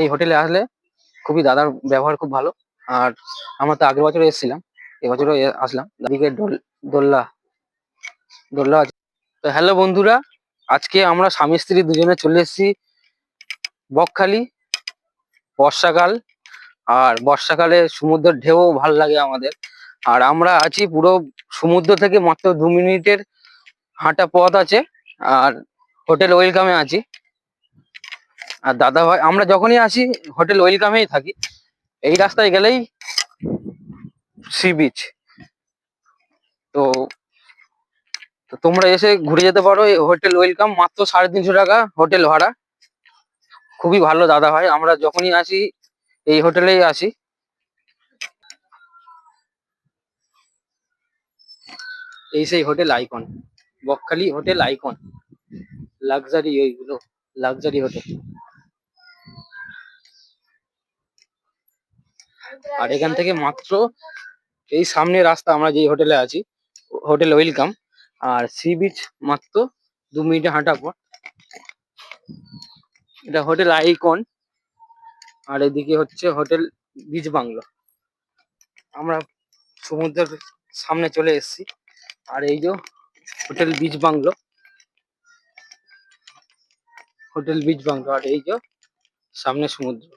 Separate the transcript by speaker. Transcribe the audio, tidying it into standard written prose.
Speaker 1: এই হোটেলে আসলে খুবই দাদার ব্যবহার খুব ভালো। আর আমরা তো আগের বছর এসেছিলাম, এবছরও আসলাম। দাদিকে দোল্লা দোল্লা আছে। তো হ্যালো বন্ধুরা, আজকে আমরা স্বামী স্ত্রী দুজনে চলে এসেছি বকখালি। বর্ষাকাল, আর বর্ষাকালে সমুদ্রের ঢেউ ভালো লাগে আমাদের। আর আমরা আছি পুরো সমুদ্র থেকে মাত্র 2 মিনিটের হাঁটা পথ আছে। আর হোটেল ওয়েলকামে আছি। আর দাদা ভাই, আমরা যখনই আসি হোটেল ওয়েলকামেই থাকি। এই রাস্তায় গেলেই সি বিচ। তো তো তোমরা এসে ঘুরে যেতে পারো। এই হোটেল ওয়েলকাম, মাত্র 350 টাকা হোটেল ভাড়া। খুবই ভালো দাদা ভাই, আমরা যখনই আসি এই হোটেলেই আসি। এই সেই hotel icon, Bakkhali hotel icon, luxury, ওইগুলো লাক্সারি হোটেল। আর এখান থেকে মাত্র এই সামনে রাস্তা, আমরা যে হোটেলে আছি হোটেল ওয়েলকাম, আর সি বিচ মাত্র 2 মিনিটে হাঁটা পর। এটা হোটেল আইকন, আর এদিকে হচ্ছে হোটেল বিচ বাংলো। আমরা সমুদ্রের সামনে চলে এসেছি। আর এই যে hotel beach bungalow, hotel beach bungalow, আর এই যে সামনে সমুদ্র।